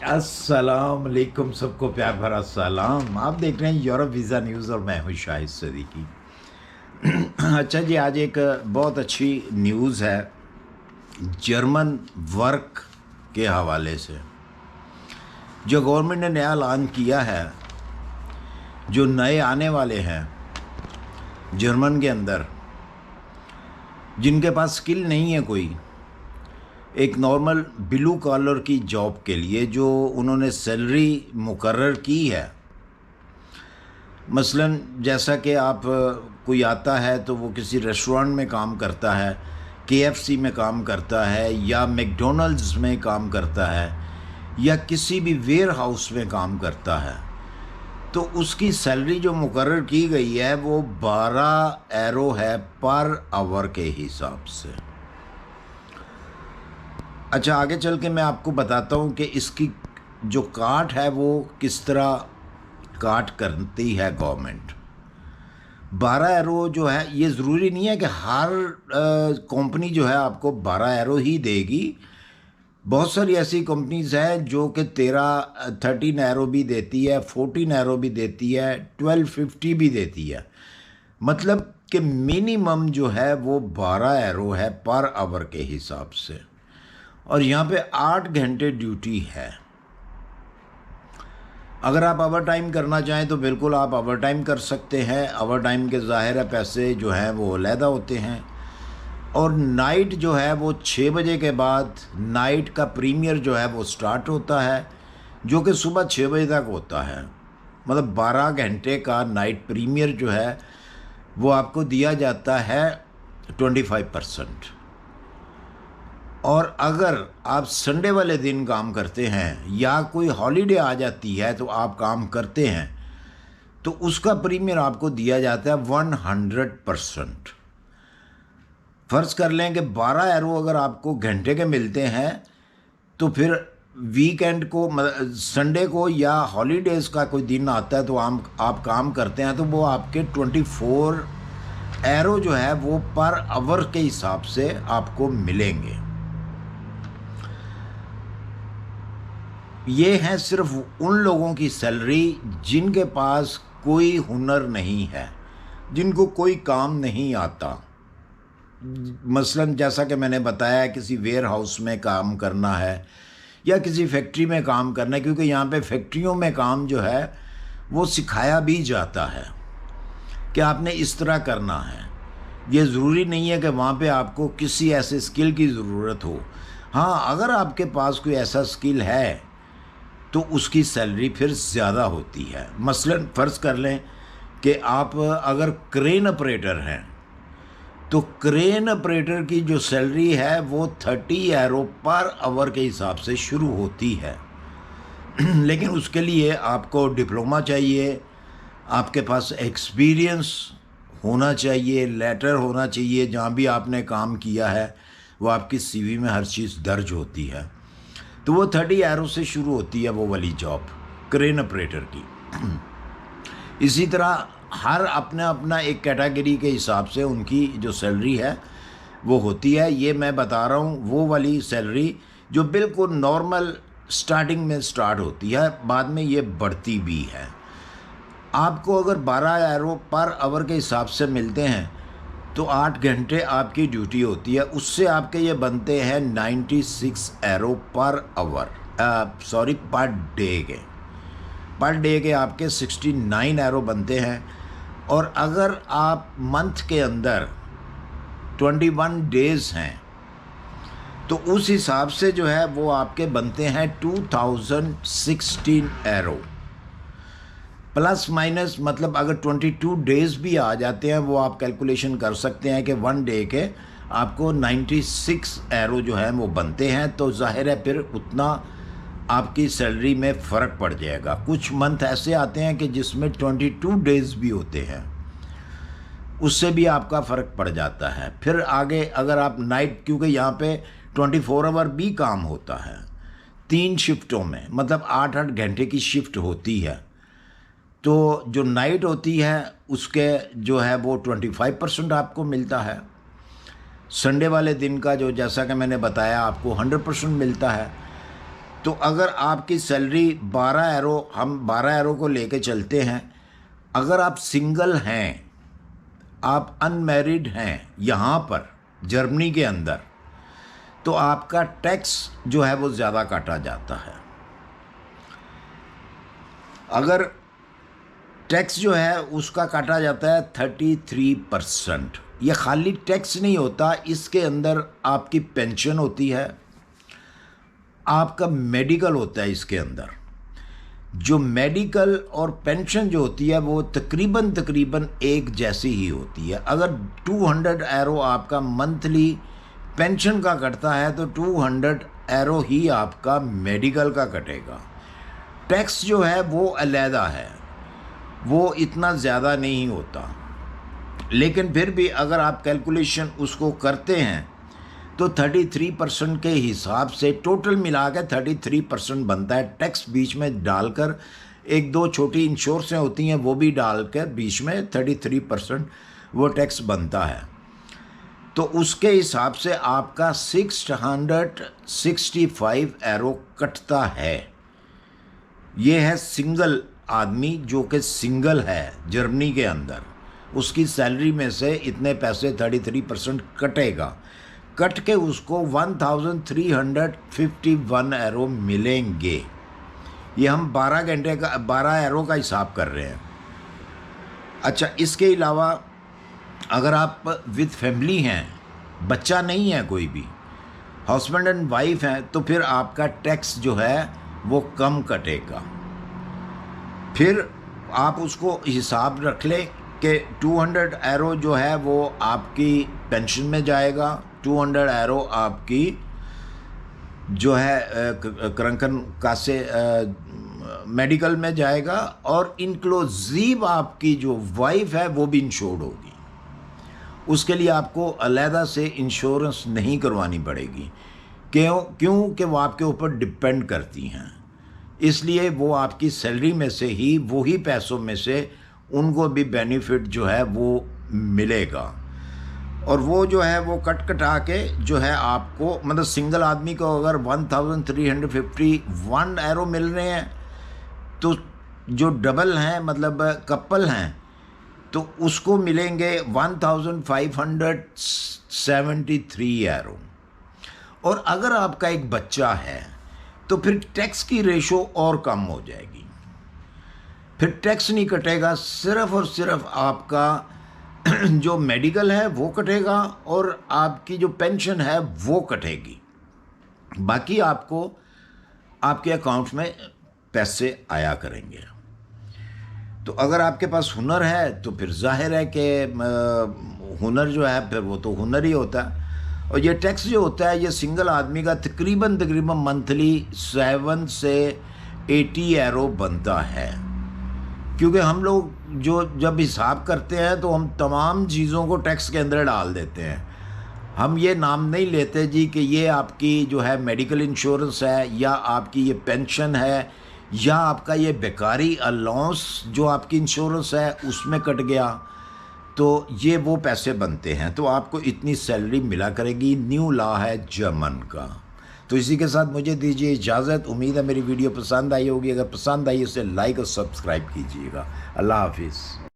अस्सलाम वालेकुम, सबको प्यार भरा सलाम। आप देख रहे हैं यूरोप वीज़ा न्यूज़ और मैं हूं शाहिद सदीकी। अच्छा जी, आज एक बहुत अच्छी न्यूज़ है जर्मन वर्क के हवाले से। जो गवर्नमेंट ने नया ऐलान किया है, जो नए आने वाले हैं जर्मन के अंदर, जिनके पास स्किल नहीं है कोई, एक नॉर्मल ब्लू कॉलर की जॉब के लिए जो उन्होंने सैलरी मुकर्रर की है। मसलन जैसा कि आप कोई आता है तो वो किसी रेस्टोरेंट में काम करता है, केएफसी में काम करता है, या मैकडॉनल्ड्स में काम करता है, या किसी भी वेयर हाउस में काम करता है, तो उसकी सैलरी जो मुकर्रर की गई है वो 12 यूरो है पर आवर के हिसाब से। अच्छा, आगे चल के मैं आपको बताता हूँ कि इसकी जो काट है वो किस तरह काट करती है गवर्नमेंट। 12 यूरो जो है, ये ज़रूरी नहीं है कि हर कंपनी जो है आपको 12 यूरो ही देगी। बहुत सारी ऐसी कंपनीज हैं जो कि 13 यूरो भी देती है, 14 यूरो भी देती है, 12.50 भी देती है। मतलब कि मिनिमम जो है वो 12 यूरो है पर आवर के हिसाब से। और यहाँ पे 8 घंटे ड्यूटी है। अगर आप ओवर टाइम करना चाहें तो बिल्कुल आप ओवर टाइम कर सकते हैं। ओवर टाइम के ज़ाहिर है पैसे जो हैं वो अलहदा होते हैं। और नाइट जो है वो 6 बजे के बाद नाइट का प्रीमियर जो है वो स्टार्ट होता है, जो कि सुबह 6 बजे तक होता है। मतलब 12 घंटे का नाइट प्रीमियर जो है वो आपको दिया जाता है 25%। और अगर आप संडे वाले दिन काम करते हैं या कोई हॉलीडे आ जाती है तो आप काम करते हैं, तो उसका प्रीमियर आपको दिया जाता है 100%। फ़र्ज़ कर लें कि 12 यूरो अगर आपको घंटे के मिलते हैं, तो फिर वीकेंड को, संडे को या हॉलीडेज़ का कोई दिन आता है तो आप काम करते हैं, तो वो आपके 24 यूरो जो है वो पर आवर के हिसाब से आपको मिलेंगे। ये है सिर्फ उन लोगों की सैलरी जिनके पास कोई हुनर नहीं है, जिनको कोई काम नहीं आता। मसलन जैसा कि मैंने बताया, किसी वेयर हाउस में काम करना है या किसी फैक्ट्री में काम करना है, क्योंकि यहाँ पे फैक्ट्रियों में काम जो है वो सिखाया भी जाता है कि आपने इस तरह करना है। ये ज़रूरी नहीं है कि वहाँ पे आपको किसी ऐसे स्किल की ज़रूरत हो। हाँ, अगर आपके पास कोई ऐसा स्किल है तो उसकी सैलरी फिर ज़्यादा होती है। मसलन फ़र्ज़ कर लें कि आप अगर क्रेन ऑपरेटर हैं, तो क्रेन ऑपरेटर की जो सैलरी है वो 30 यूरो पर आवर के हिसाब से शुरू होती है। लेकिन उसके लिए आपको डिप्लोमा चाहिए, आपके पास एक्सपीरियंस होना चाहिए, लेटर होना चाहिए, जहाँ भी आपने काम किया है वो आपकी सीवी में हर चीज़ दर्ज होती है। तो वो 30 यूरो से शुरू होती है वो वाली जॉब क्रेन ऑपरेटर की। इसी तरह हर अपना अपना एक कैटेगरी के हिसाब से उनकी जो सैलरी है वो होती है। ये मैं बता रहा हूँ वो वाली सैलरी जो बिल्कुल नॉर्मल स्टार्टिंग में स्टार्ट होती है, बाद में ये बढ़ती भी है। आपको अगर 12 यूरो पर आवर के हिसाब से मिलते हैं तो 8 घंटे आपकी ड्यूटी होती है, उससे आपके ये बनते हैं 96 euro per hour, sorry per day के आपके 69 यूरो बनते हैं। और अगर आप मंथ के अंदर 21 डेज़ हैं तो उस हिसाब से जो है वो आपके बनते हैं 2016 यूरो प्लस माइनस। मतलब अगर 22 डेज़ भी आ जाते हैं, वो आप कैलकुलेशन कर सकते हैं कि 1 डे के आपको 96 यूरो जो है वो बनते हैं। तो जाहिर है फिर उतना आपकी सैलरी में फ़र्क पड़ जाएगा। कुछ मंथ ऐसे आते हैं कि जिसमें 22 डेज़ भी होते हैं, उससे भी आपका फ़र्क पड़ जाता है। फिर आगे अगर आप नाइट, क्योंकि यहाँ पे 24 आवर भी काम होता है 3 शिफ्टों में, मतलब 8-8 घंटे की शिफ्ट होती है, तो जो नाइट होती है उसके जो है वो 25% आपको मिलता है। संडे वाले दिन का जो, जैसा कि मैंने बताया, आपको 100% मिलता है। तो अगर आपकी सैलरी 12 यूरो, हम 12 यूरो को लेके चलते हैं, अगर आप सिंगल हैं, आप अनमैरिड हैं यहाँ पर जर्मनी के अंदर, तो आपका टैक्स जो है वो ज़्यादा काटा जाता है। अगर टैक्स जो है उसका काटा जाता है 33%। ये खाली टैक्स नहीं होता, इसके अंदर आपकी पेंशन होती है, आपका मेडिकल होता है। इसके अंदर जो मेडिकल और पेंशन जो होती है वो तकरीबन एक जैसी ही होती है। अगर 200 यूरो आपका मंथली पेंशन का कटता है तो 200 यूरो ही आपका मेडिकल का कटेगा। टैक्स जो है वो अलहदा है, वो इतना ज़्यादा नहीं होता, लेकिन फिर भी अगर आप कैलकुलेशन उसको करते हैं तो 33% के हिसाब से टोटल मिला के 33% बनता है। टैक्स बीच में डालकर एक दो छोटी इंश्योरेंसें होती हैं वो भी डालकर बीच में 33% वो टैक्स बनता है। तो उसके हिसाब से आपका 665 यूरो कटता है। ये है सिंगल आदमी जो कि सिंगल है जर्मनी के अंदर, उसकी सैलरी में से इतने पैसे 33% कटेगा। कट के उसको 1351 यूरो मिलेंगे। ये हम 12 घंटे का 12 यूरो का हिसाब कर रहे हैं। अच्छा, इसके अलावा अगर आप विद फैमिली हैं, बच्चा नहीं है कोई भी, हस्बैंड एंड वाइफ हैं, तो फिर आपका टैक्स जो है वो कम कटेगा। फिर आप उसको हिसाब रख लें कि 200 यूरो जो है वो आपकी पेंशन में जाएगा, 200 यूरो आपकी जो है क्रंकन कासे मेडिकल में जाएगा, और इंक्लूसिव आपकी जो वाइफ है वो भी इंश्योर्ड होगी। उसके लिए आपको अलहदा से इंश्योरेंस नहीं करवानी पड़ेगी। क्योंकि वो आपके ऊपर डिपेंड करती हैं, इसलिए वो आपकी सैलरी में से ही, वही पैसों में से उनको भी बेनिफिट जो है वो मिलेगा। और वो जो है वो कटा के जो है आपको, मतलब सिंगल आदमी को अगर 1351 यूरो मिल रहे हैं, तो जो डबल हैं मतलब कपल हैं तो उसको मिलेंगे 1573 यूरो। और अगर आपका एक बच्चा है तो फिर टैक्स की रेशो और कम हो जाएगी, फिर टैक्स नहीं कटेगा, सिर्फ और सिर्फ आपका जो मेडिकल है वो कटेगा और आपकी जो पेंशन है वो कटेगी। बाकी आपको आपके अकाउंट में पैसे आया करेंगे। तो अगर आपके पास हुनर है तो फिर जाहिर है कि हुनर जो है फिर वो तो हुनर ही होता है। और ये टैक्स जो होता है ये सिंगल आदमी का तकरीबन मंथली 7 से 80 यूरो बनता है। क्योंकि हम लोग जो जब हिसाब करते हैं तो हम तमाम चीज़ों को टैक्स के अंदर डाल देते हैं। हम ये नाम नहीं लेते जी कि ये आपकी जो है मेडिकल इंश्योरेंस है, या आपकी ये पेंशन है, या आपका ये बेकारी अलाउंस जो आपकी इंश्योरेंस है उसमें कट गया, तो ये वो पैसे बनते हैं। तो आपको इतनी सैलरी मिला करेगी। न्यू लॉ है जर्मन का। तो इसी के साथ मुझे दीजिए इजाज़त। उम्मीद है मेरी वीडियो पसंद आई होगी। अगर पसंद आई उसे लाइक और सब्सक्राइब कीजिएगा। अल्लाह हाफिज़।